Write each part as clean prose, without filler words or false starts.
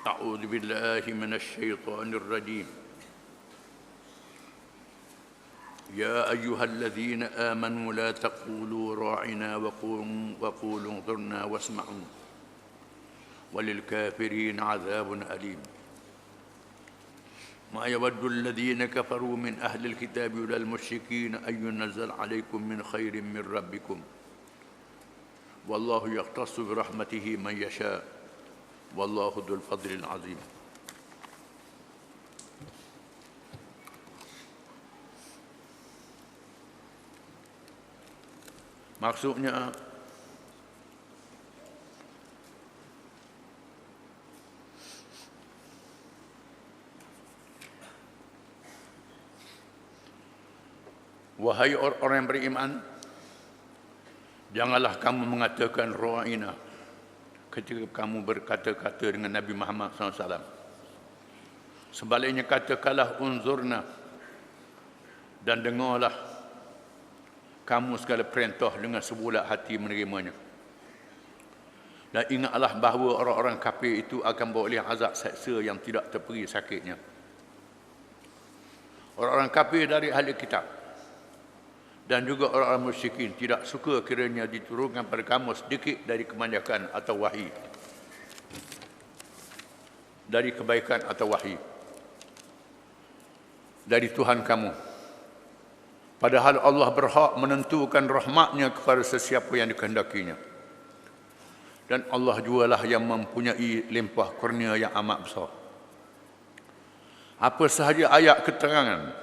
أعوذ بالله من الشيطان الرجيم يا أيها الذين آمنوا لا تقولوا راعنا وقولوا انظرنا واسمعوا وللكافرين عذاب أليم ما يود الذين كفروا من أهل الكتاب ولا المشركين أن ينزل عليكم من خير من ربكم والله يختص برحمته من يشاء والله ذو الفضل العظيم. Maksudnya wahai orang yang beriman, janganlah kamu mengatakan ra'ina ketika kamu berkata-kata dengan Nabi Muhammad SAW. Sebaliknya katakanlah unzurna, dan dengarlah kamu segala perintah dengan sebulat hati menerimanya. Dan ingatlah bahawa orang-orang kafir itu akan beroleh azab seksa yang tidak terperi sakitnya. Orang-orang kafir dari ahli kitab dan juga orang-orang musyrikin tidak suka kiranya diturunkan pada kamu sedikit dari kemanjakan atau wahyi, dari kebaikan atau wahyi dari Tuhan kamu. Padahal Allah berhak menentukan rahmatnya kepada sesiapa yang dikehendakinya. Dan Allah jualah yang mempunyai limpah kurnia yang amat besar. Apa sahaja ayat keterangan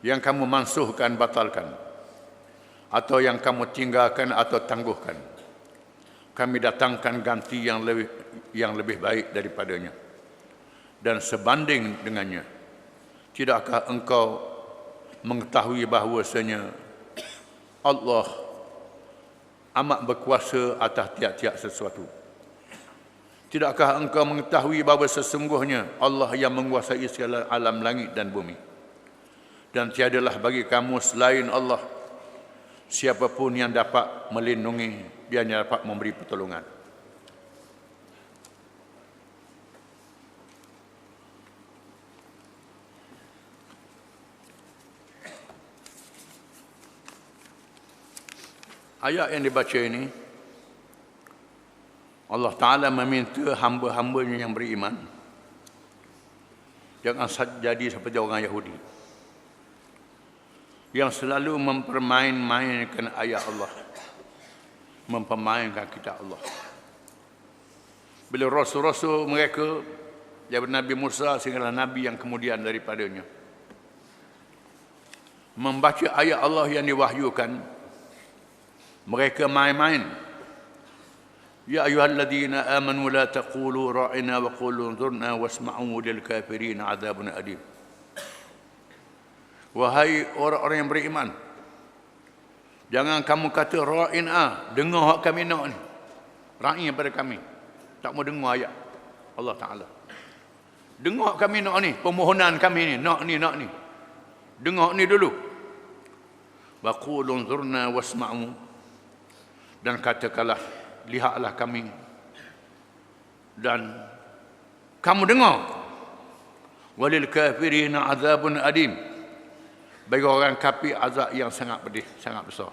yang kamu mansuhkan, batalkan, atau yang kamu tinggalkan atau tangguhkan, kami datangkan ganti yang lebih baik daripadanya dan sebanding dengannya. Tidakkah engkau mengetahui bahawasanya Allah amat berkuasa atas tiap-tiap sesuatu? Tidakkah engkau mengetahui bahawa sesungguhnya Allah yang menguasai segala alam langit dan bumi, dan tiadalah bagi kamu selain Allah siapapun yang dapat melindungi, dia yang dapat memberi pertolongan. Ayat yang dibaca ini, Allah Ta'ala meminta hamba-hambanya yang beriman jangan jadi seperti orang Yahudi yang selalu mempermain-mainkan ayat Allah, mempermainkan kitab Allah. Bila rasul-rasul mereka, daripada Nabi Musa sehinggalah Nabi yang kemudian daripadanya, membaca ayat Allah yang diwahyukan, mereka main-main. Ya ayyuhalladzina amanu la taqulu ra'ina wa qulu unzurna wasma'u lil kafirin 'adzabun alim. Wahai orang-orang yang beriman, jangan kamu kata ra'ina, dengar hak kami nak ni. Ra'i pada kami, tak mau dengar ayat Allah Ta'ala. Dengar hak kami nak ni, permohonan kami ni, nak ni. Dengar ni dulu. Wa qul unzurna wasma'u, dan katakanlah, lihatlah kami dan kamu dengar. Walil kafirina 'adzabun alim, bagi orang kafir azab yang sangat pedih, sangat besar,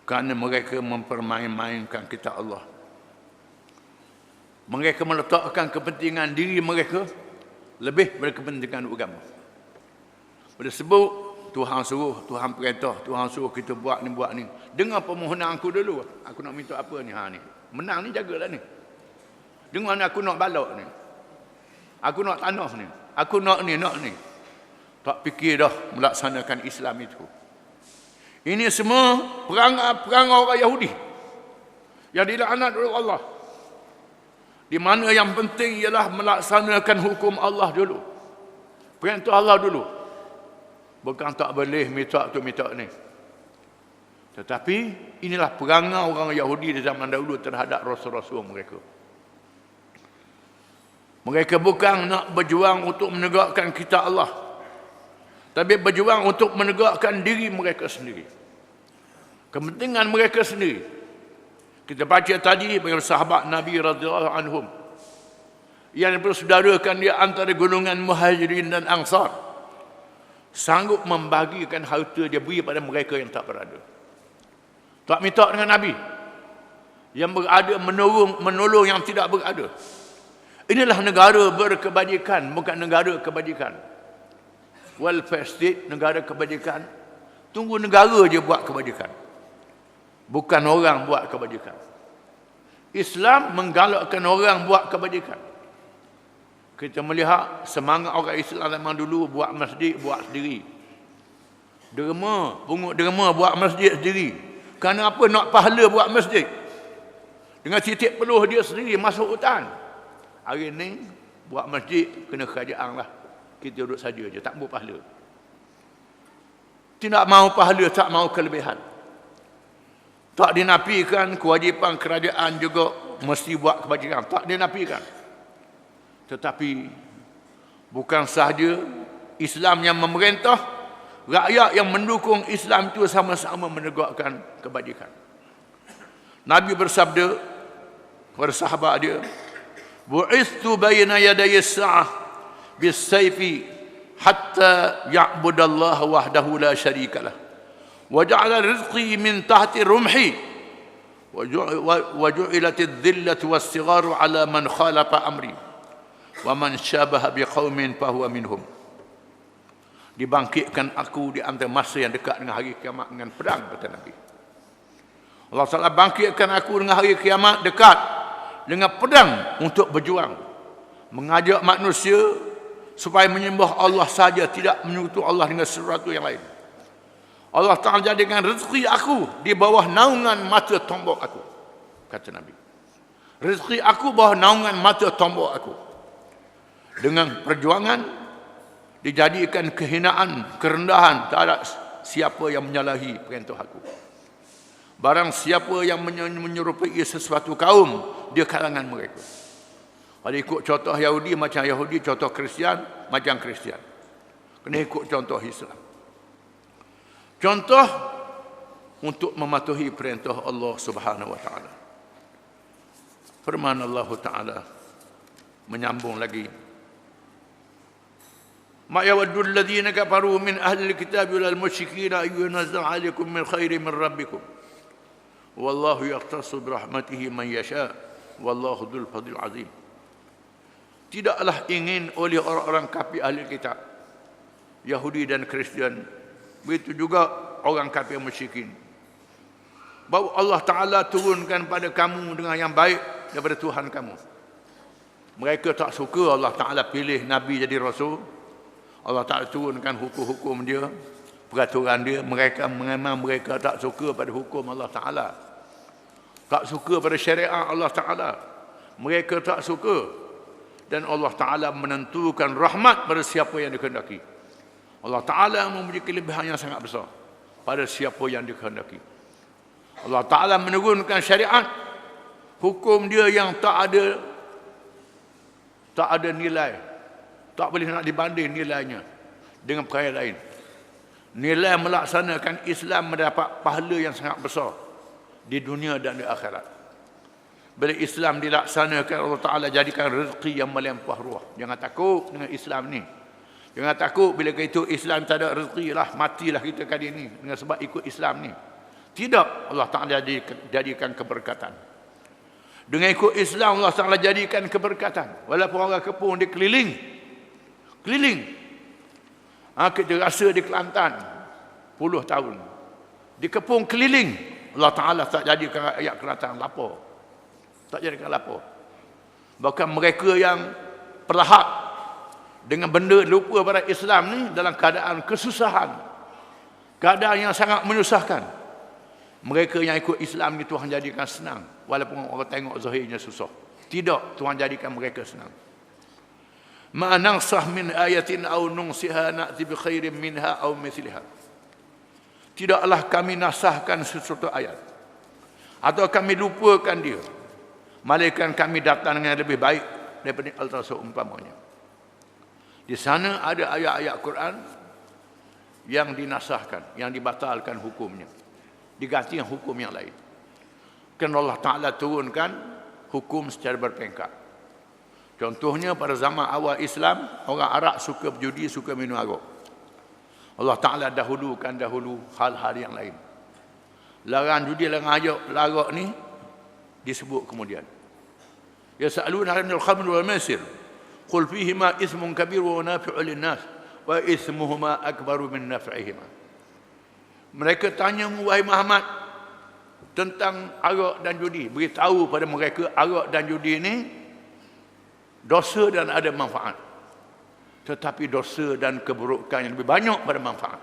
kerana mereka mempermain-mainkan kitab Allah. Mereka meletakkan kepentingan diri mereka lebih daripada kepentingan agama. Bila sebut Tuhan suruh, Tuhan perintah, Tuhan suruh kita buat ni, dengar permohonan aku dulu, aku nak minta apa ni, ni menang ni, jagalah ni. Dengar ni, aku nak balak ni, aku nak tanah ni, aku nak ni. Tak fikir dah melaksanakan Islam itu. Ini semua perangai orang Yahudi yang dilaknat oleh Allah, di mana yang penting ialah melaksanakan hukum Allah dulu, perintah Allah dulu. Bukan tak boleh minta tu minta ni. Tetapi inilah perangai orang Yahudi di zaman dahulu terhadap rasul-rasul mereka. Mereka bukan nak berjuang untuk menegakkan kitab Allah, tapi berjuang untuk menegakkan diri mereka sendiri, kepentingan mereka sendiri. Kita baca tadi bagaimana sahabat Nabi radhiyallahu anhum yang bersaudarakan di antara golongan Muhajirin dan Ansar sanggup membagikan harta dia beri pada mereka yang tak berada. Tak minta dengan Nabi. Yang berada menolong yang tidak berada. Inilah negara berkebajikan, bukan negara kebajikan. Welfare state, negara kebajikan. Tunggu negara je buat kebajikan. Bukan orang buat kebajikan. Islam menggalakkan orang buat kebajikan. Kita melihat semangat orang Islam zaman dulu buat masjid, buat sendiri. Pungut derma buat masjid sendiri. Kerana apa? Nak pahala buat masjid. Dengan titik peluh dia sendiri masuk hutan. Hari ni buat masjid kena kerajaan lah. Kita duduk saja je, tak mau pahala. Tidak mau pahala, tak mau kelebihan. Tak dinafikan kewajipan kerajaan juga mesti buat kebajikan. Tak dinafikan. Tetapi bukan sahaja Islam yang memerintah, rakyat yang mendukung Islam itu sama-sama menegakkan kebajikan. Nabi bersabda kepada sahabat dia, "Bu'ithu baina yaday as-sa'ah bis-sayfi hatta ya'budallaha wahdahu la syarika lah. Wa ja'ala rizqi min tahti rumhi wa ju'ilatidh dhillatu was-sigharu 'ala man khalafa amri wa man syabaha biqaumin fahuwa minhum." Dibangkitkan aku di antara masa yang dekat dengan hari kiamat dengan pedang, kata Nabi. Allah Ta'ala bangkitkan aku dengan hari kiamat dekat dengan pedang untuk berjuang, mengajak manusia supaya menyembah Allah saja, tidak menyekutu Allah dengan sesuatu yang lain. Allah Ta'ala jadikan rezeki aku di bawah naungan mata tombak aku, kata Nabi. Rezeki aku bawah naungan mata tombak aku. Dengan perjuangan dijadikan kehinaan, kerendahan, tak ada siapa yang menyalahi perintah aku. Barang siapa yang menyerupai sesuatu kaum, dia kalangan mereka. Kalau ikut contoh Yahudi macam Yahudi, contoh Kristian macam Kristian. Kena ikut contoh Islam. Contoh untuk mematuhi perintah Allah Subhanahu wa taala. Firman Allah Taala menyambung lagi. Ma yawaddu alladhina kafaru min ahli alkitab wal musyrikin ayyunzal 'alaykum min khairin min rabbikum. Wallahu yaqtasu birahmatihi man yasha. Wallahu dzul fadlil azim. Tidaklah ingin oleh orang-orang kafir ahli kitab, Yahudi dan Kristian, begitu juga orang kafir musyrikin, bahawa Allah Ta'ala turunkan pada kamu dengan yang baik daripada Tuhan kamu. Mereka tak suka Allah Ta'ala pilih Nabi jadi Rasul. Allah Ta'ala turunkan hukum-hukum dia, peraturan dia. Memang mereka tak suka pada hukum Allah Ta'ala, tak suka pada syariat Allah Ta'ala. Mereka tak suka. Dan Allah Ta'ala menentukan rahmat pada siapa yang dikehendaki. Allah Ta'ala memberi kelebihan yang sangat besar pada siapa yang dikehendaki. Allah Ta'ala menurunkan syariat, hukum dia yang tak ada nilai, tak boleh nak dibanding nilainya dengan perkara lain. Nilai melaksanakan Islam mendapat pahala yang sangat besar di dunia dan di akhirat. Bila Islam dilaksanakan, Allah Ta'ala jadikan rezeki yang melimpah ruah. Jangan takut dengan Islam ni. Jangan takut bila itu Islam tak ada rezeki lah, matilah kita kali ni dengan sebab ikut Islam ni. Tidak, Allah Ta'ala jadikan keberkatan. Dengan ikut Islam, Allah Ta'ala jadikan keberkatan. Walaupun orang kepung dia keliling. Kita rasa di Kelantan puluh tahun, di kepung keliling, Allah Ta'ala tak jadikan rakyat Kelantan lapar. Tak jadikan lapar. Bahkan mereka yang perlahat dengan benda lupa pada Islam ni dalam keadaan kesusahan, keadaan yang sangat menyusahkan, mereka yang ikut Islam ni Tuhan jadikan senang. Walaupun orang tengok zahirnya susah, tidak, Tuhan jadikan mereka senang. Ma nansah min ayatin aw nunsiha na'ti bi khairin minha aw mithliha. Tidaklah kami nasahkan sesuatu ayat atau kami lupakan dia, malaikat kami datang dengan lebih baik daripada al-tasawuf seumpamanya. Di sana ada ayat-ayat Quran yang dinasahkan, yang dibatalkan hukumnya, diganti dengan hukum yang lain. Kerana Allah Ta'ala turunkan hukum secara berpengkat. Contohnya pada zaman awal Islam, orang Arab suka berjudi, suka minum arak. Allah Ta'ala dahulukan hal-hal yang lain. Larang judi, larang arak ni disebut kemudian. Yas'aluna 'anil khamr wal maisir qul fihima ithmun kabir wa nafi'u lin-nas wa ithmuhuma akbaru min naf'ihima. Mereka tanya wahai Muhammad tentang arak dan judi. Beritahu pada mereka arak dan judi ini dosa dan ada manfaat. Tetapi dosa dan keburukan yang lebih banyak pada manfaat.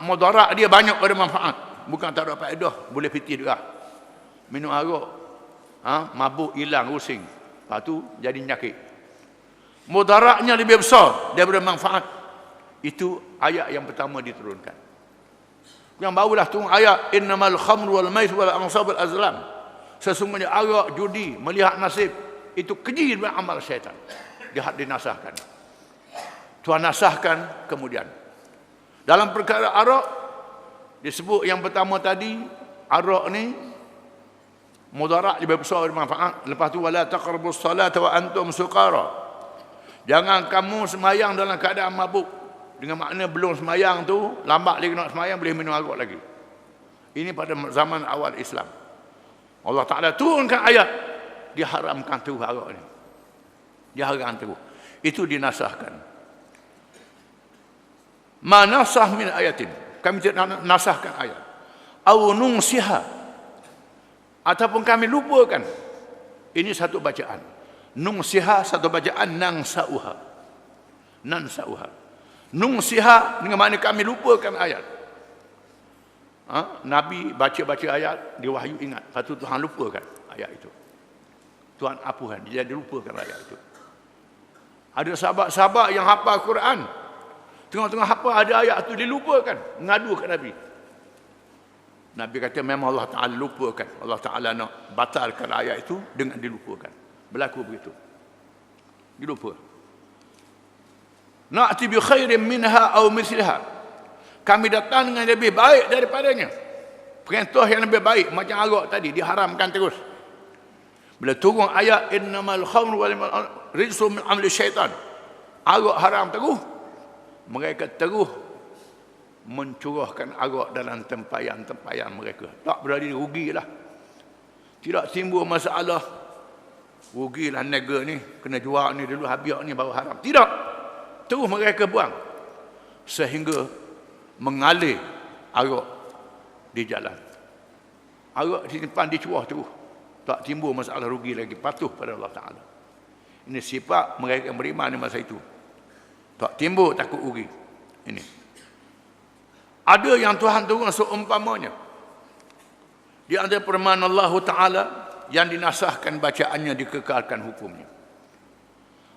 Mudarat dia banyak pada manfaat. Bukan tak ada faedah, boleh fitih juga. Minum arak, mabuk hilang, rusing. Lepas tu jadi penyakit. Mudaratnya lebih besar daripada manfaat. Itu ayat yang pertama diturunkan. Yang barulah turun ayat innamal khamru wal maisir wal ansab wal azlam. Sesungguhnya arak, judi, melihat nasib itu keji dengan amal syaitan. Dia dinasahkan. Tuhan nasahkan kemudian. Dalam perkara arak disebut yang pertama tadi, arak ni mudarat lebih besar dari manfaat. Lepas tu wala taqrabus salata wa antum suqara. Jangan kamu semayang dalam keadaan mabuk. Dengan makna belum semayang tu, lambat lagi nak semayang boleh minum arak lagi. Ini pada zaman awal Islam. Allah Ta'ala turunkan ayat diharamkan terus arak ni. Diharamkan terus. Itu dinasahkan. Ma nasah min ayatin. Kami tidak nasahkan ayat. Aw nunsiha. Ataupun kami lupakan. Ini satu bacaan. Nunsiha satu bacaan nansauha. Nansauha. Nunsiha dengan makna kami lupakan ayat. Nabi baca-baca ayat, dia wahyu ingat. Lepas tu Tuhan lupakan ayat itu. Tuhan apukan, dia dilupakan ayat itu. Ada sahabat-sahabat yang hafal Quran. Tengah-tengah hafal ada ayat itu dilupakan. Mengadu ke Nabi. Nabi kata memang Allah Ta'ala lupakan. Allah Ta'ala nak batalkan ayat itu dengan dilupakan. Berlaku begitu. Dilupa. Na'ti bi khairin minha aw mithliha. Kami datang dengan lebih baik daripadanya. Perintah yang lebih baik macam arak tadi diharamkan terus. Bila turun ayat innamal khamru wal rijsun min amali syaitan. Arak haram terus. Mereka terus mencurahkan arak dalam tempayan-tempayan mereka. Tak berani rugilah. Tidak timbul masalah. Rugilah negara ni, kena jual ni dulu, habis ni baru haram. Tidak. Terus mereka buang. Sehingga mengalir arak di jalan. Arak disimpan dicurah terus. Tak timbul masalah rugi lagi. Patuh pada Allah Ta'ala. Ini sifat mereka yang beriman di masa itu. Tak timbul takut rugi. Ini. Ada yang Tuhan turun seumpamanya. Di antara firman Allah Ta'ala yang dinasahkan bacaannya, dikekalkan hukumnya.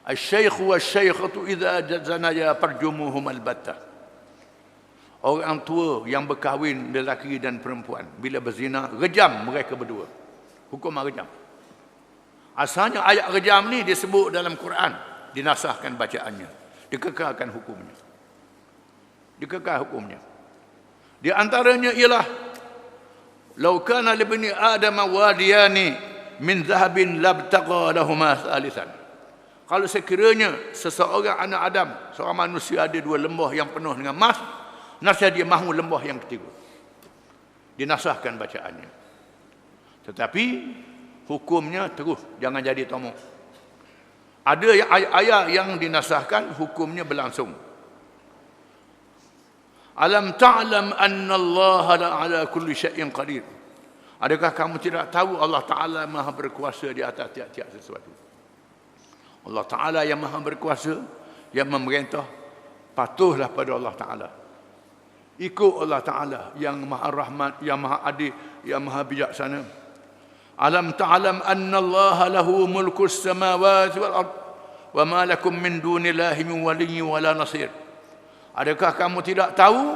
Asy-syaikhu wasy-syaikhatu idza zanaya farjumuhum albattah. Orang tua yang berkahwin lelaki dan perempuan bila berzina, rejam mereka berdua. Hukuman rejam. Asalnya ayat rejam ni disebut dalam Quran, dinasahkan bacaannya, dikekalkan hukumnya. Dikekal hukumnya. Di antaranya ialah law kana li bani adam wadiyani min dhahabin labtaqa lahumā thalithan. Kalau sekiranya seseorang anak Adam, seorang manusia ada dua lembah yang penuh dengan emas, nasab dia mahu lembah yang ketiga. Dinasahkan bacaannya. Tetapi hukumnya terus, jangan jadi tomok. Ada ayat yang dinasahkan, hukumnya berlangsung. Alam ta'lam anna Allah ala kulli syai'in qadir. Adakah kamu tidak tahu Allah Ta'ala Maha berkuasa di atas tiap-tiap sesuatu? Allah Ta'ala yang Maha berkuasa, yang memerintah, patuhlah pada Allah Ta'ala. Ikut Allah Ta'ala yang Maha Rahmat, yang Maha Adil, yang Maha Bijaksana. Alam ta'lam anna Allah lahu mulkus samawati wal ard wa ma lakum min dunillahi min waliyyin wala nasir. Adakah kamu tidak tahu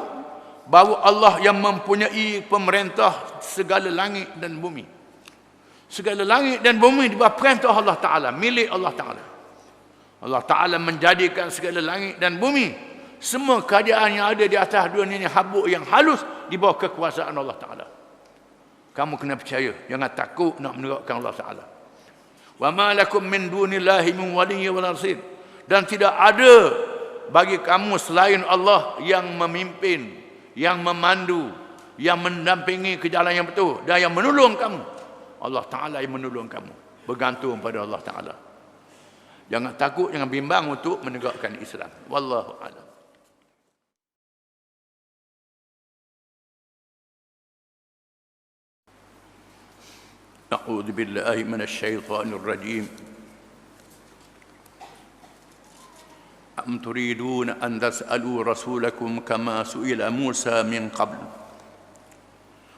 bahawa Allah yang mempunyai pemerintah segala langit dan bumi? Segala langit dan bumi di bawah perintah Allah Ta'ala, milik Allah Ta'ala. Allah Ta'ala menjadikan segala langit dan bumi, semua keadaan yang ada di atas dunia ini habuk yang halus di bawah kekuasaan Allah Ta'ala. Kamu kena percaya, jangan takut nak menerapkan Allah Ta'ala. Wa ma lakum min dunillahi min waliyyin wa nasir. Dan tidak ada bagi kamu selain Allah yang memimpin, yang memandu, yang mendampingi ke jalan yang betul dan yang menolong kamu. Allah Ta'ala yang menolong kamu. Bergantung pada Allah Ta'ala. Jangan takut, jangan bimbang untuk menegakkan Islam. Wallahu a'lam. A'udzu billahi minasy syaithanir rajim. Am turidun an tas'alu rasulakum kama su'ila Musa min qabl.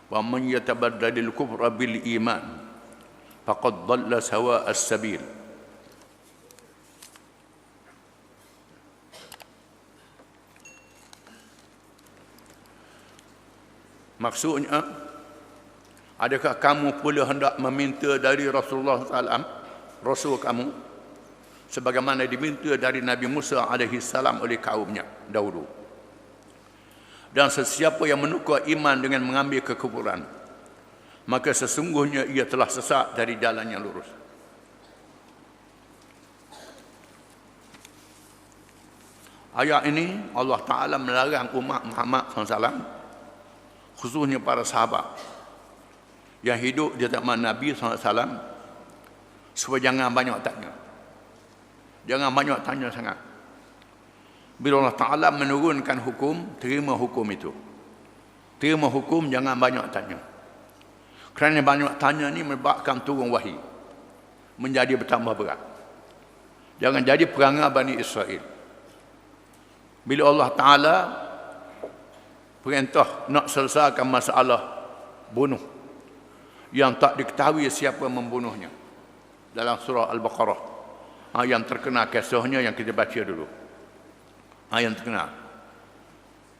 Wa man yatabaddalil kufra bil iman faqad dhalla sawa'as sabil. Maksudnya, adakah kamu pula hendak meminta dari Rasulullah SAW, Rasul kamu, sebagaimana diminta dari Nabi Musa AS oleh kaumnya dahulu? Dan sesiapa yang menukar iman dengan mengambil kekufuran, maka sesungguhnya ia telah sesat dari jalan yang lurus. Ayat ini Allah Ta'ala melarang umat Muhammad SAW, khususnya para sahabat yang hidup di zaman Nabi SAW, supaya jangan banyak tanya. Jangan banyak tanya sangat. Bila Allah Ta'ala menurunkan hukum, terima hukum itu. Terima hukum, jangan banyak tanya. Kerana banyak tanya ni menyebabkan turun wahyu, menjadi bertambah berat. Jangan jadi perangai Bani Israel. Bila Allah Ta'ala perintah nak selesaikan masalah bunuh yang tak diketahui siapa membunuhnya, dalam surah Al-Baqarah, yang terkenal kisahnya yang kita baca dulu, yang terkenal.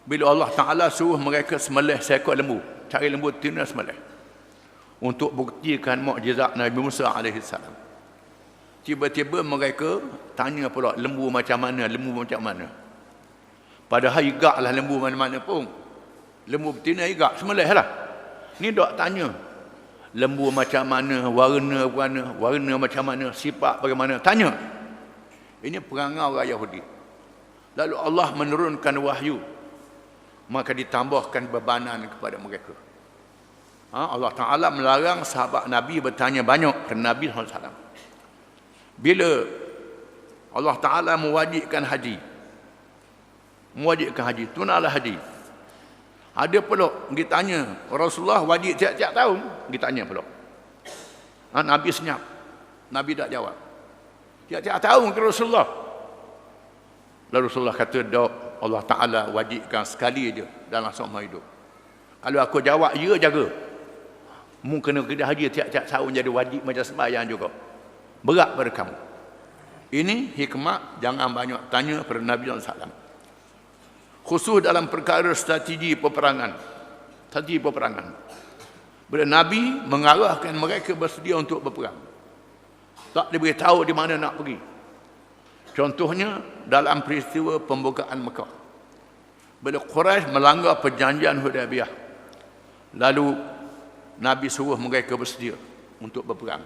Bila Allah Ta'ala suruh mereka sembelih seekor lembu, cari lembu tina sembelih, untuk buktikan mukjizat Nabi Musa AS. Tiba-tiba mereka tanya pula, lembu macam mana, lembu macam mana? Padahal igaklah lembu mana-mana pun. Lembu betina igak, sembelih lah. Ni dok tanya, lembu macam mana, warna macam mana, sifat bagaimana, tanya. Ini perangai orang Yahudi. Lalu Allah menurunkan wahyu, maka ditambahkan bebanan kepada mereka. Allah Ta'ala melarang sahabat Nabi bertanya banyak ke Nabi SAW. Bila Allah Ta'ala mewajibkan haji, tunailah haji, ada pula kita tanya, Rasulullah wajib tiap-tiap tahun, kita tanya pula. Nabi senyap, Nabi tak jawab. Tiap-tiap tahun ke Rasulullah. Lalu Rasulullah kata, "Dok, Allah Ta'ala wajibkan sekali je dalam seumur hidup. Kalau aku jawab ya, jaga. Mu kena kerja haji tiap-tiap tahun jadi wajib macam sembahyang juga. Berat pada kamu." Ini hikmah jangan banyak tanya pada Nabi SAW. Khusus dalam perkara strategi peperangan. Bila Nabi mengarahkan mereka bersedia untuk berperang, tak diberitahu di mana nak pergi. Contohnya dalam peristiwa pembukaan Mekah. Bila Quraisy melanggar perjanjian Hudaybiyah, lalu Nabi suruh mereka bersedia untuk berperang.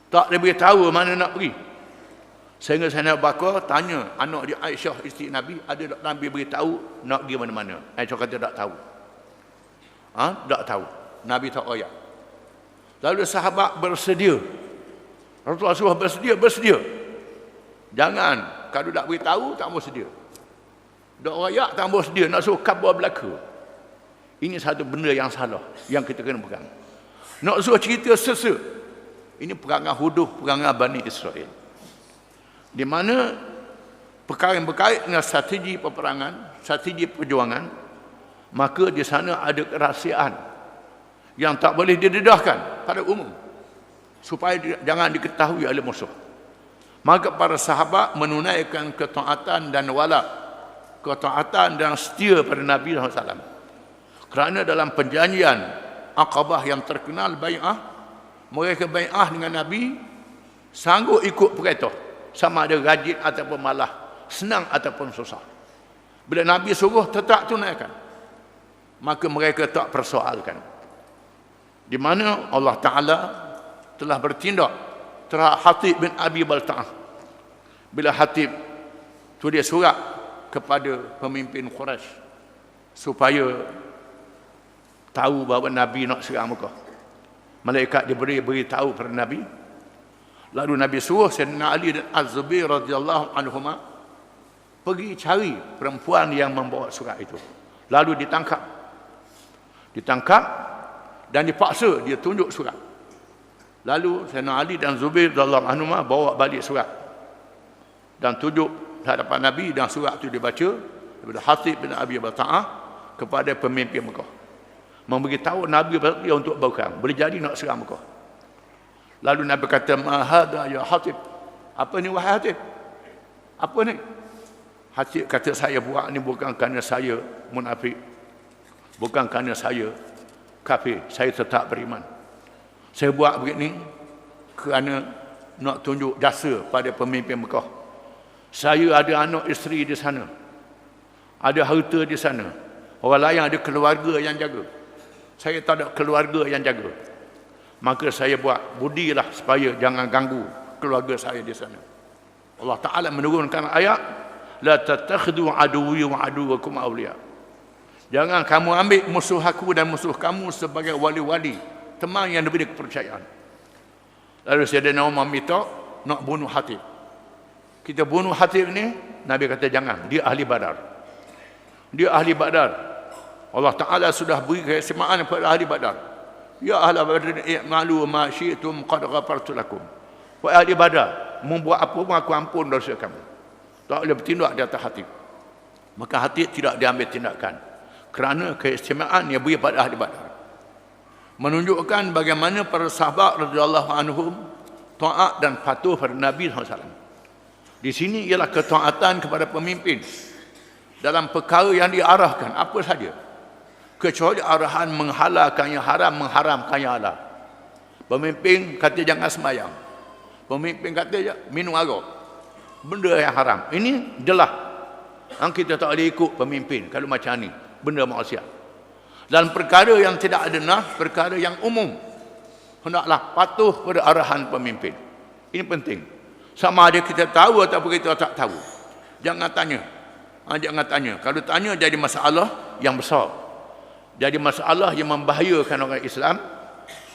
Tak diberitahu mana nak pergi. Sehingga Sayyidina Abu Bakar tanya anak dia Aisyah, isteri Nabi, ada tak Nabi beritahu nak pergi mana-mana? Aisyah kata tak tahu. Tak tahu. Nabi tak royak. Lalu sahabat bersedia. Rasulullah suruh bersedia. Jangan, kalau tak beritahu tak mau sedia. Tak royak tak mau sedia, nak suruh khabar belaka. Ini satu benda yang salah yang kita kena pegang. Nak suruh cerita sesa. Ini perangai huduh, perangai Bani Israel. Di mana perkara yang berkait dengan strategi peperangan, strategi perjuangan, maka di sana ada kerahsiaan yang tak boleh didedahkan pada umum, supaya jangan diketahui oleh musuh. Maka para sahabat menunaikan ketaatan dan wala, ketaatan dan setia pada Nabi SAW. Kerana dalam perjanjian Aqabah yang terkenal, bai'ah, mereka bai'ah dengan Nabi, sanggup ikut perintah, sama ada rajin ataupun malah, senang ataupun susah. Bila Nabi suruh, tetap tunaikan. Maka mereka tak persoalkan. Di mana Allah Ta'ala telah bertindak terhadap Hatib bin Abi Balta'ah. Bila Hatib tulis surat kepada pemimpin Quraisy supaya tahu bahawa Nabi nak serang Mekah. Malaikat diberi tahu pada Nabi. Lalu Nabi suruh Sayyidina Ali dan Az-Zubair radhiyallahu anhuma pergi cari perempuan yang membawa surat itu. Lalu ditangkap dan dipaksa dia tunjuk surat. Lalu Sayyidina Ali dan Zubair radhiyallahu anhuma bawa balik surat dan tunjuk hadapan Nabi, dan surat itu dibaca daripada Hatib bin Abi Balta'ah kepada pemimpin Mekah, memberitahu Nabi dia untuk berperang, boleh jadi nak serang Mekah. Lalu Nabi kata, "Ma hadha ya Hatib?" Apa ni wahai Hatib? Apa ni? Hatib kata, "Saya buat ni bukan kerana saya munafik, bukan kerana saya kafir, saya tetap beriman. Saya buat begini kerana nak tunjuk jasa pada pemimpin Mekah. Saya ada anak isteri di sana, ada harta di sana. Orang lain ada keluarga yang jaga. Saya tak ada keluarga yang jaga. Maka saya buat budilah supaya jangan ganggu keluarga saya di sana." Allah Ta'ala menurunkan ayat, "La tattakhidhu aduwwi wa aduwwakum awliya." Jangan kamu ambil musuh aku dan musuh kamu sebagai wali-wali, teman yang diberi kepercayaan. Lalu Sayyidina Umar minta nak bunuh Hatib. Kita bunuh Hatib ni, Nabi kata jangan, dia ahli Badar. Dia ahli Badar. Allah Ta'ala sudah beri keistimewaan kepada ahli Badar. Ya ahli Badar, i'malu ma syi'tum qad ghafartu lakum. Wahai ahli Badar, membuat apa pun aku ampun dosa kamu. Tak boleh bertindak di atas Hatib. Maka Hatib tidak diambil tindakan kerana keistimewaan yang beri pada ahli Badar. Menunjukkan bagaimana para sahabat radhiyallahu anhum taat dan patuh pada Nabi SAW. Di sini ialah ketaatan kepada pemimpin dalam perkara yang diarahkan apa saja, kecuali arahan menghalalkan yang haram, mengharamkan yang halal. Pemimpin kata jangan sembahyang, pemimpin kata minum arak, benda yang haram. Ini jelas kita tak boleh ikut pemimpin kalau macam ni, benda maksiat. Dan perkara yang tidak ada nas, perkara yang umum, hendaklah patuh pada arahan pemimpin. Ini penting. Sama ada kita tahu atau kita tak tahu, jangan tanya. Jangan tanya. Kalau tanya jadi masalah yang besar, jadi masalah yang membahayakan orang Islam,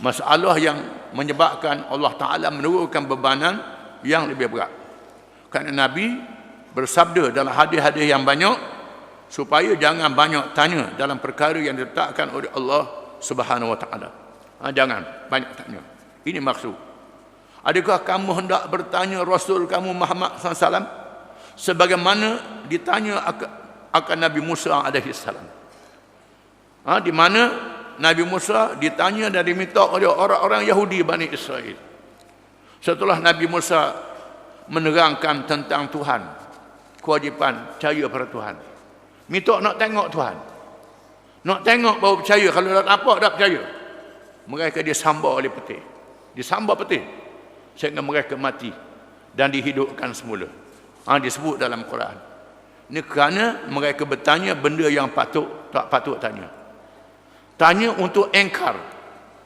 masalah yang menyebabkan Allah Ta'ala menurunkan bebanan yang lebih berat. Kerana Nabi bersabda dalam hadis-hadis yang banyak supaya jangan banyak tanya dalam perkara yang diletakkan oleh Allah Subhanahu Wa Ta'ala. Jangan banyak tanya. Ini maksud. Adakah kamu hendak bertanya Rasul kamu Muhammad SAW sebagaimana ditanya akan Nabi Musa AS? Di mana Nabi Musa ditanya dan diminta oleh orang-orang Yahudi Bani Israel. Setelah Nabi Musa menerangkan tentang Tuhan, kewajipan percaya pada Tuhan, minta nak tengok Tuhan, nak tengok baru percaya. Kalau tak nampak tak percaya, mereka disambar oleh peti, disambar peti sehingga mereka mati dan dihidupkan semula. Disebut dalam Quran. Ini kerana mereka bertanya benda yang tak patut tanya. Tanya untuk engkar,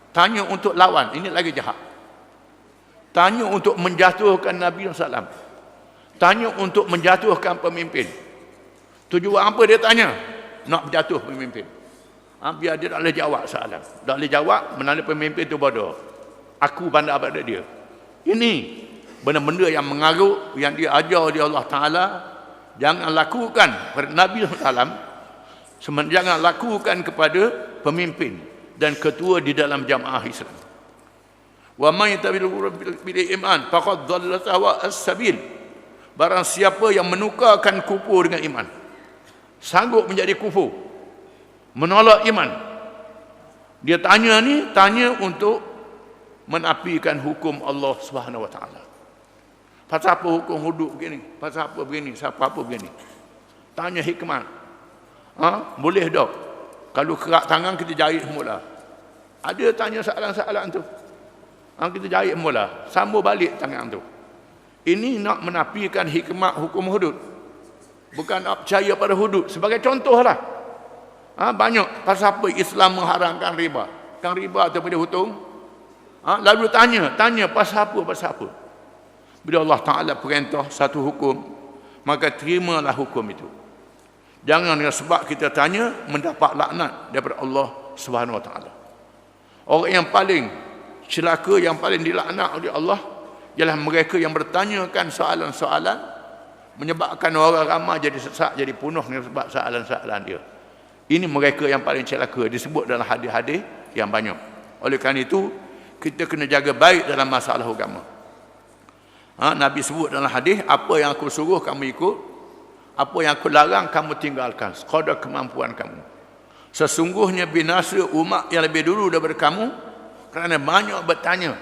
tanya untuk lawan, ini lagi jahat. Tanya untuk menjatuhkan Nabi SAW, tanya untuk menjatuhkan pemimpin. Tujuan apa dia tanya? Nak berjatuh pemimpin. Biar dia tak boleh jawab soalan. Tak boleh jawab, menanda pemimpin itu bodoh. Aku bandar pada dia. Ini benda-benda yang mengarut, yang diajar oleh Allah Ta'ala. Jangan lakukan pada Nabi SAW, jangan lakukan kepada pemimpin dan ketua di dalam jamaah Islam. Wa may tabil iman faqad dhalla sawa as-sabil. Barang siapa yang menukarkan kufur dengan iman, sanggup menjadi kufur, menolak iman, dia tanya untuk menafikan hukum Allah Subhanahu Wa Taala. Pasal apa hukum hudud begini? Pasal apa begini? Siapa apa begini? Tanya hikmah. Boleh tak? Kalau kerak tangan kita jahit mula. Ada tanya soalan-soalan tu. Kita jahit mula, sambung balik tangan tu. Ini nak menafikan hikmah hukum hudud. Bukan nak percaya pada hudud. Sebagai contohlah. Banyak pasal apa Islam mengharamkan riba. Kan riba tu boleh hutang Lalu tanya pasal apa. Bila Allah Ta'ala perintah satu hukum, maka terimalah hukum itu. Jangan dengan sebab kita tanya mendapat laknat daripada Allah Subhanahu Wa Ta'ala. Orang yang paling celaka, yang paling dilaknat oleh Allah ialah mereka yang bertanyakan soalan-soalan menyebabkan orang ramai jadi sesat, jadi punah dengan sebab soalan-soalan dia. Ini mereka yang paling celaka, disebut dalam hadis-hadis yang banyak. Oleh kerana itu, kita kena jaga baik dalam masalah agama. Nabi sebut dalam hadis, apa yang aku suruh kamu ikut, apa yang aku larang kamu tinggalkan, sekadar kemampuan kamu. Sesungguhnya binasa umat yang lebih dulu daripada kamu kerana banyak bertanya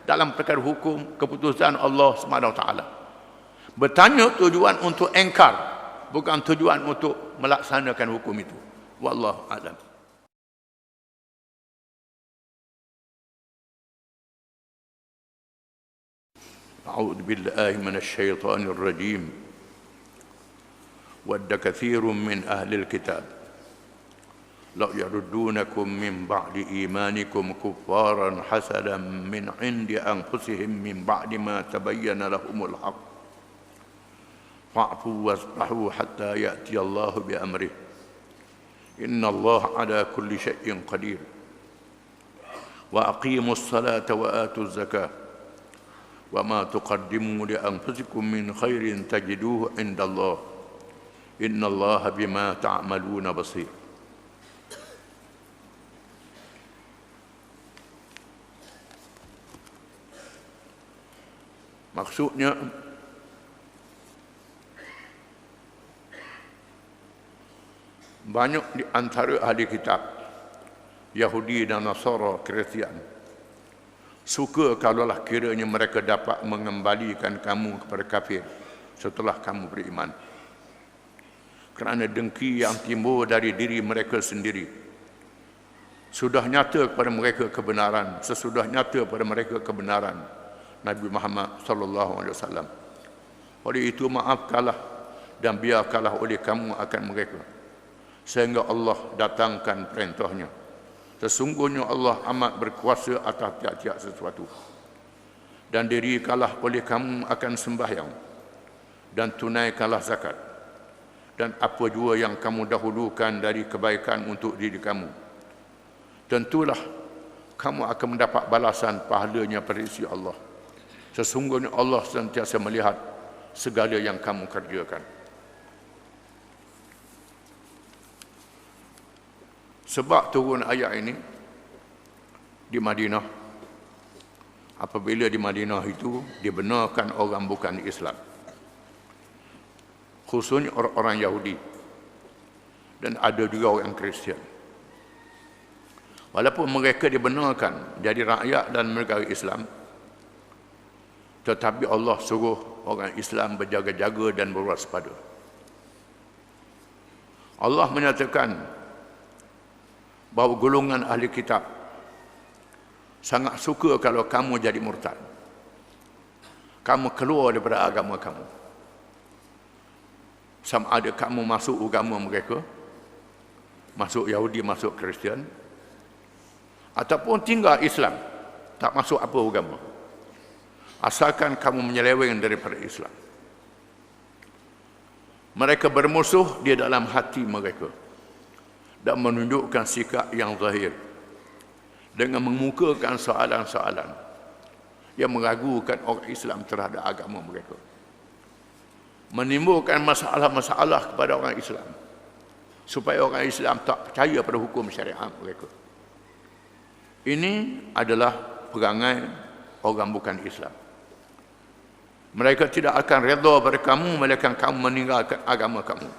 dalam perkara hukum keputusan Allah SWT. Bertanya tujuan untuk engkar, bukan tujuan untuk melaksanakan hukum itu. Wallahu a'lam. أعوذ بالله من الشيطان الرجيم ود كثير من أهل الكتاب لو يردونكم من بعد إيمانكم كفارا حسدا من عند أنفسهم من بعد ما تبين لهم الحق فاعفوا واصفحوا حتى يأتي الله بأمره إن الله على كل شيء قدير وأقيموا الصلاة وآتوا الزكاة وما تقدموا لأنفسكم من خير تجدوه عند الله إن الله بما تعملون بصير. Maksudnya banyak di antara ahli kitab Yahudi dan Nasara, Kristian, suka kalaulah kiranya mereka dapat mengembalikan kamu kepada kafir setelah kamu beriman. Kerana dengki yang timbul dari diri mereka sendiri. Sudah nyata kepada mereka kebenaran, sesudah nyata kepada mereka kebenaran Nabi Muhammad sallallahu alaihi wasallam. Oleh itu maafkanlah dan biarkanlah oleh kamu akan mereka sehingga Allah datangkan perintahnya. Sesungguhnya Allah amat berkuasa atas tiap-tiap sesuatu. Dan dirikanlah oleh kamu akan sembahyang dan tunaikanlah zakat dan apa jua yang kamu dahulukan dari kebaikan untuk diri kamu. Tentulah kamu akan mendapat balasan pahalanya pada sisi Allah. Sesungguhnya Allah sentiasa melihat segala yang kamu kerjakan. Sebab turun ayat ini di Madinah, apabila di Madinah itu dibenarkan orang bukan Islam, khususnya orang-orang Yahudi, dan ada juga orang Kristian. Walaupun mereka dibenarkan jadi rakyat dan negara Islam, tetapi Allah suruh orang Islam berjaga-jaga dan berwaspada. Allah menyatakan bahawa golongan ahli kitab sangat suka kalau kamu jadi murtad. Kamu keluar daripada agama kamu. Sama ada kamu masuk agama mereka, masuk Yahudi, masuk Kristian, ataupun tinggal Islam, tak masuk apa agama. Asalkan kamu menyeleweng daripada Islam. Mereka bermusuh di dalam hati mereka dan menunjukkan sikap yang zahir dengan mengemukakan soalan-soalan yang meragukan orang Islam terhadap agama mereka, menimbulkan masalah-masalah kepada orang Islam supaya orang Islam tak percaya pada hukum syariat mereka. Ini adalah perangai orang bukan Islam. Mereka tidak akan redha pada kamu melainkan kamu meninggalkan agama kamu.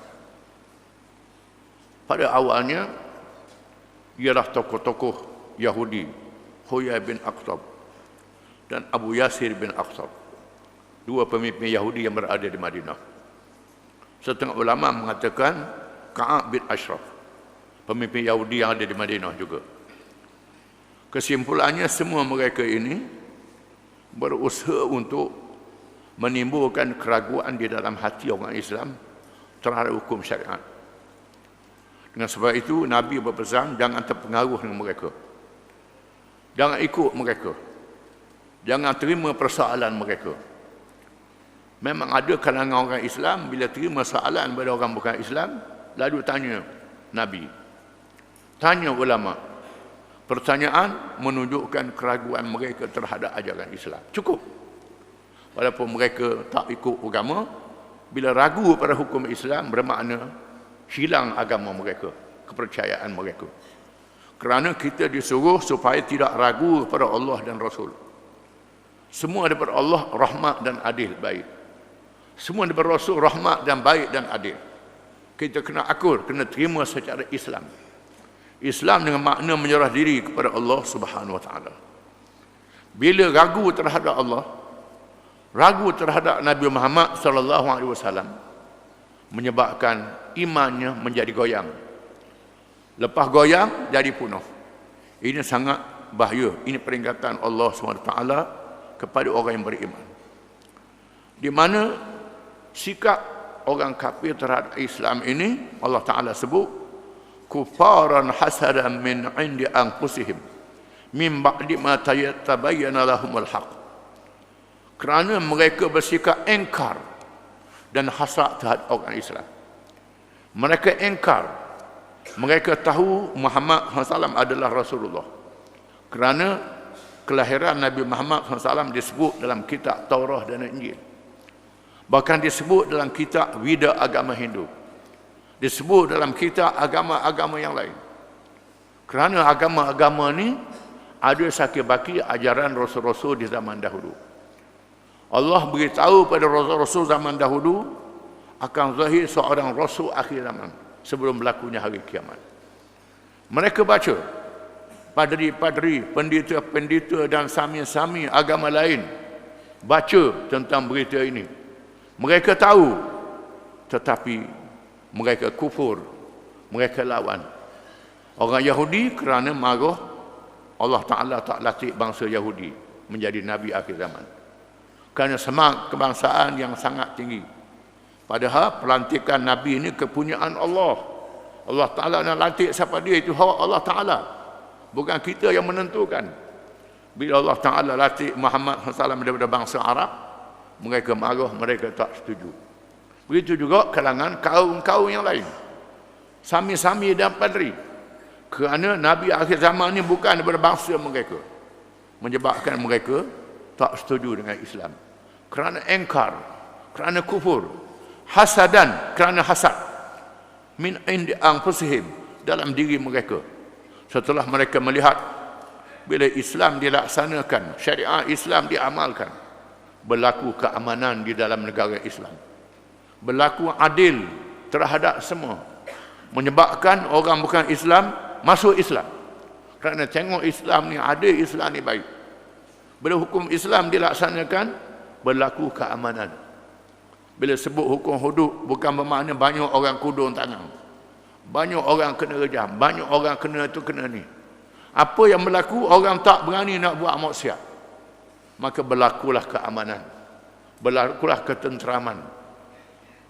Pada awalnya ialah tokoh-tokoh Yahudi, Huyai bin Akhtab dan Abu Yasir bin Akhtab, dua pemimpin Yahudi yang berada di Madinah. Setengah ulama mengatakan Ka'ab bin Ashraf, pemimpin Yahudi yang ada di Madinah juga. Kesimpulannya semua mereka ini berusaha untuk menimbulkan keraguan di dalam hati orang Islam terhadap hukum syariat. Dengan sebab itu Nabi berpesan jangan terpengaruh dengan mereka, jangan ikut mereka, Jangan terima persoalan mereka. Memang ada kalangan orang Islam bila terima soalan pada orang bukan Islam, lalu tanya Nabi, tanya ulama. Pertanyaan menunjukkan keraguan mereka terhadap ajaran Islam. Cukup. Walaupun mereka tak ikut agama, bila ragu pada hukum Islam bermakna hilang agama mereka, kepercayaan mereka. Kerana kita disuruh supaya tidak ragu pada Allah dan Rasul. Semua daripada Allah rahmat dan adil, baik. Semua daripada Rasul rahmat dan baik dan adil. Kita kena akur, kena terima secara Islam. Islam dengan makna menyerah diri kepada Allah Subhanahu Wa Taala. Bila ragu terhadap Allah, ragu terhadap Nabi Muhammad sallallahu alaihi wasallam, menyebabkan imannya menjadi goyang. Lepas goyang jadi punah. Ini sangat bahaya. Ini peringatan Allah SWT kepada orang yang beriman. Di mana sikap orang kafir terhadap Islam ini Allah Taala sebut kufaran hasadan min indi anfusihim min ba'di ma tabayyana lahumul haq. Kerana mereka bersikap engkar dan hasad terhadap orang Islam. Mereka engkar. Mereka tahu Muhammad SAW adalah Rasulullah. Kerana kelahiran Nabi Muhammad SAW disebut dalam kitab Taurah dan Injil. Bahkan disebut dalam kitab Wida agama Hindu. Disebut dalam kitab agama-agama yang lain. Kerana agama-agama ni ada sakit baki ajaran Rasul-Rasul di zaman dahulu. Allah beritahu pada Rasul-Rasul zaman dahulu akan zahir seorang Rasul akhir zaman sebelum berlakunya hari kiamat. Mereka baca, padri-padri, pendeta-pendeta dan sami-sami agama lain baca tentang berita ini. Mereka tahu, tetapi mereka kufur, mereka lawan. Orang Yahudi kerana marah Allah Ta'ala tak latih bangsa Yahudi menjadi Nabi akhir zaman. Kerana semangat kebangsaan yang sangat tinggi. Padahal pelantikan Nabi ini kepunyaan Allah. Allah Ta'ala nak lantik siapa dia, itu hak Allah Ta'ala. Bukan kita yang menentukan. Bila Allah Ta'ala lantik Muhammad SAW daripada bangsa Arab, mereka marah, mereka tak setuju. Begitu juga kalangan kaum-kaum yang lain. Sami-sami dan padri. Kerana Nabi akhir zaman ini bukan daripada bangsa mereka. Menyebabkan mereka tak setuju dengan Islam. Kerana engkar, kerana kufur. Hasadan, kerana hasad. Min indi anfusihim, dalam diri mereka. Setelah mereka melihat bila Islam dilaksanakan, syariat Islam diamalkan, berlaku keamanan di dalam negara Islam, berlaku adil terhadap semua, menyebabkan orang bukan Islam masuk Islam. Kerana tengok Islam ni adil, Islam ni baik. Bila hukum Islam dilaksanakan, berlaku keamanan. Bila sebut hukum hudud, bukan bermakna banyak orang kudung tangan, banyak orang kena rejam, banyak orang kena tu kena ni. Apa yang berlaku, orang tak berani nak buat maksiat, maka berlakulah keamanan, berlakulah ketenteraman.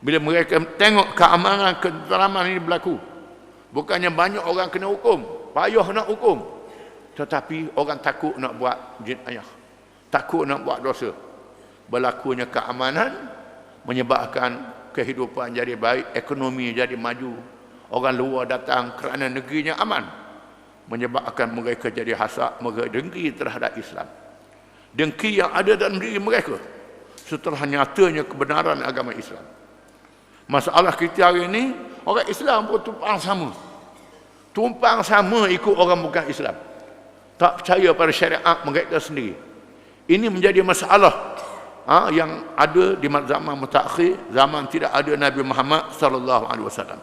Bila mereka tengok keamanan, ketenteraman ini berlaku, bukannya banyak orang kena hukum, payah nak hukum, tetapi orang takut nak buat jinayah, takut nak buat dosa. Berlakunya keamanan menyebabkan kehidupan jadi baik, ekonomi jadi maju, orang luar datang kerana negerinya aman, menyebabkan mereka jadi hasad, mereka dengki terhadap Islam. Dengki yang ada dalam diri mereka setelah nyatanya kebenaran agama Islam. Masalah kita hari ini, orang Islam pun tumpang sama ikut orang bukan Islam, tak percaya pada syariat mereka sendiri. Ini menjadi masalah yang ada di zaman mutakhir, zaman tidak ada Nabi Muhammad sallallahu alaihi wasallam.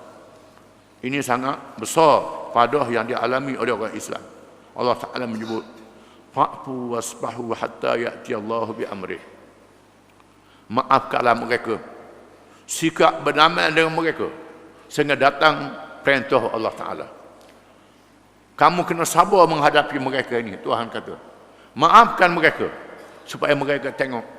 Ini sangat besar padah yang dialami oleh orang Islam. Allah Taala menyebut fa'fu wasbahu hatta ya'ti Allah bi amrih. Maafkanlah mereka, sikap berdamai dengan mereka sehingga datang perintah Allah Taala. Kamu kena sabar menghadapi mereka ini, Tuhan kata. Maafkan mereka supaya mereka tengok.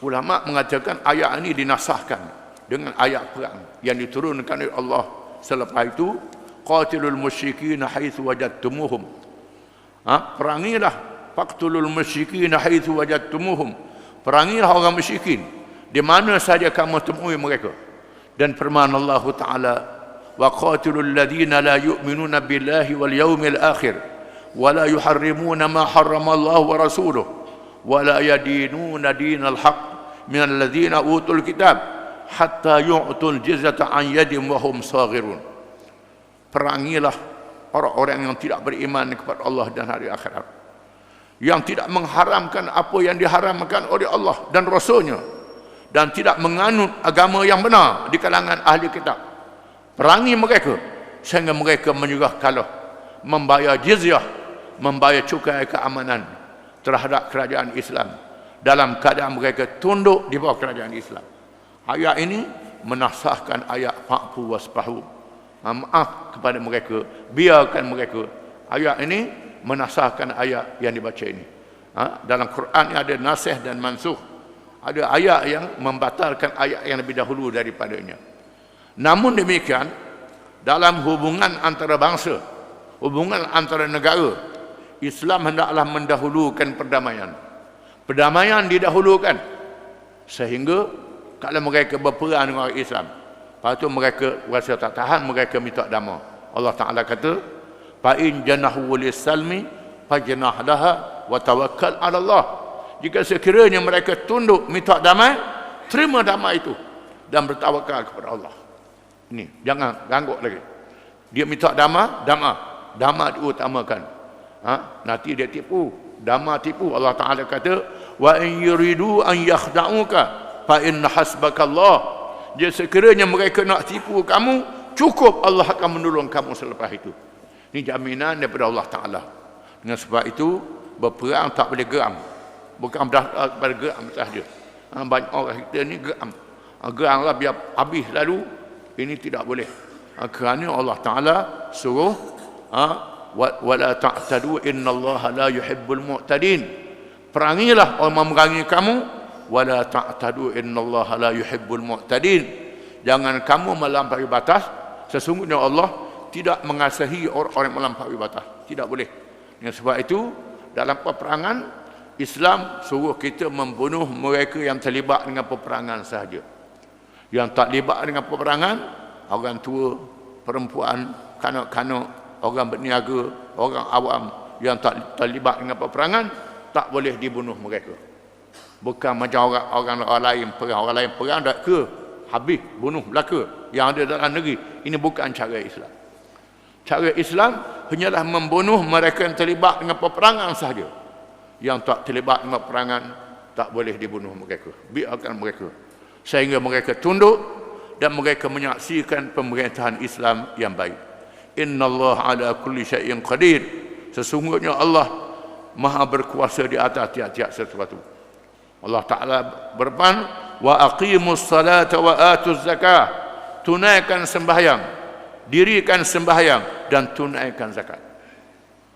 Ulama mengatakan ayat ini dinasahkan dengan ayat perang yang diturunkan oleh Allah selepas itu, qatilul musyrikin haitsu wajadtumuhum. Perangilah faqtulul musyrikin haitsu wajadtumuhum. Perangilah orang musyrikin di mana saja kamu temui mereka. Dan firman Allah Taala, wa qatilul ladzina la yu'minuna billahi wal yawmil akhir wa la yuharrimuna ma harrama Allah wa rasuluhu wa la yadinuna dinal haqq minal ladzina utul kitab hatta yu'tul jizyata an yadin wa hum saghirun. Perangilah orang-orang yang tidak beriman kepada Allah dan hari akhirat, yang tidak mengharamkan apa yang diharamkan oleh Allah dan Rasulnya, dan tidak menganut agama yang benar di kalangan ahli kitab. Perangi mereka sehingga mereka menyerah kalah, membayar jizyah, membayar cukai keamanan terhadap kerajaan Islam dalam keadaan mereka tunduk di bawah kerajaan Islam. Ayat ini menasahkan ayat fa'fu wasfahu. Maaf kepada mereka, biarkan mereka. Ayat ini menasahkan ayat yang dibaca ini. Dalam Quran ini ada nasih dan mansukh. Ada ayat yang membatalkan ayat yang lebih dahulu daripadanya. Namun demikian, dalam hubungan antara bangsa, hubungan antara negara, Islam hendaklah mendahulukan perdamaian. Perdamaian didahulukan, sehingga kalau mereka berperang dengan orang Islam, lepas tu mereka rasa tak tahan, mereka minta damai. Allah Ta'ala kata, fa in janahu lis-salmi fajnah laha wa tawakkal 'ala Allah. Jika sekiranya mereka tunduk minta damai, terima damai itu dan bertawakal kepada Allah. Ini jangan ganggu lagi. Dia minta damai, damai diutamakan. Nanti dia tipu, damai tipu. Allah Taala kata, wa in yuridu an yakhda'uka fa inna hasbakallah. Jika sekiranya mereka nak tipu kamu, cukup Allah akan menolong kamu selepas itu. Ini jaminan daripada Allah Taala. Dengan sebab itu berperang tak boleh geram. Bukan berdasar kepada geram sahaja. Banyak orang kita ni geram. Geramlah biar habis lalu. Ini tidak boleh. Kerana Allah Ta'ala suruh, wala ta'tadu innallaha la yuhibbul mu'tadin. Perangilah orang memerangi kamu. Wala ta'tadu innallaha la yuhibbul mu'tadin. Jangan kamu melampaui batas. Sesungguhnya Allah tidak mengasihi orang-orang yang melampaui batas. Tidak boleh. Dengan sebab itu, dalam peperangan, Islam suruh kita membunuh mereka yang terlibat dengan peperangan sahaja. Yang tak terlibat dengan peperangan, orang tua, perempuan, kanak-kanak, orang berniaga, orang awam yang tak terlibat dengan peperangan, tak boleh dibunuh mereka. Bukan macam orang lain perang tak ke habis bunuh belaka yang ada dalam negeri. Ini bukan cara Islam. Cara Islam hanyalah membunuh mereka yang terlibat dengan peperangan sahaja. Yang tak terlibat dengan peperangan tak boleh dibunuh mereka. Biarkan mereka sehingga mereka tunduk dan mereka menyaksikan pemerintahan Islam yang baik. Innallaha ala kulli syai'in qadir. Sesungguhnya Allah Maha berkuasa di atas tiap-tiap sesuatu. Allah Ta'ala berfirman, wa aqimus salata wa atuz zakah. Tunaikan sembahyang, dirikan sembahyang dan tunaikan zakat.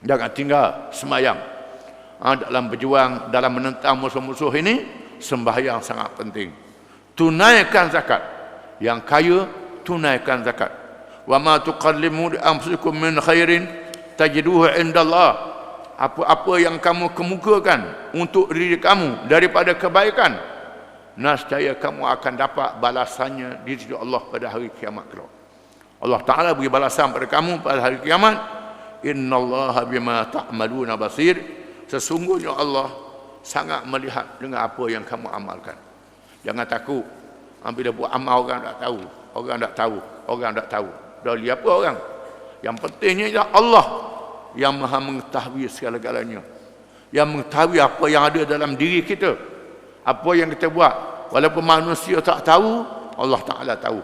Jangan tinggal sembahyang. Dalam berjuang, dalam menentang musuh-musuh ini, sembahyang sangat penting. Tunaikan zakat. Yang kaya, tunaikan zakat. Wa ma tuqallimu li anfusikum min khairin tajiduhu indallah. Apa-apa yang kamu kemukakan untuk diri kamu daripada kebaikan, nescaya kamu akan dapat balasannya di sisi Allah pada hari kiamat kelak. Allah Ta'ala beri balasan pada kamu pada hari kiamat. Innallaha bima ta'maluna basir. Sesungguhnya Allah sangat melihat dengan apa yang kamu amalkan. Jangan takut. Bila buat amal orang tak tahu. Orang tak tahu. Dah lihat apa orang. Yang pentingnya ialah Allah yang Maha mengetahui segala-galanya. Yang mengetahui apa yang ada dalam diri kita. Apa yang kita buat. Walaupun manusia tak tahu, Allah Ta'ala tahu.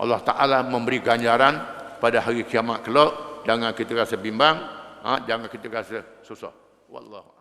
Allah Ta'ala memberi ganjaran pada hari kiamat kelak. Jangan kita rasa bimbang. Jangan kita rasa susah. Wallahu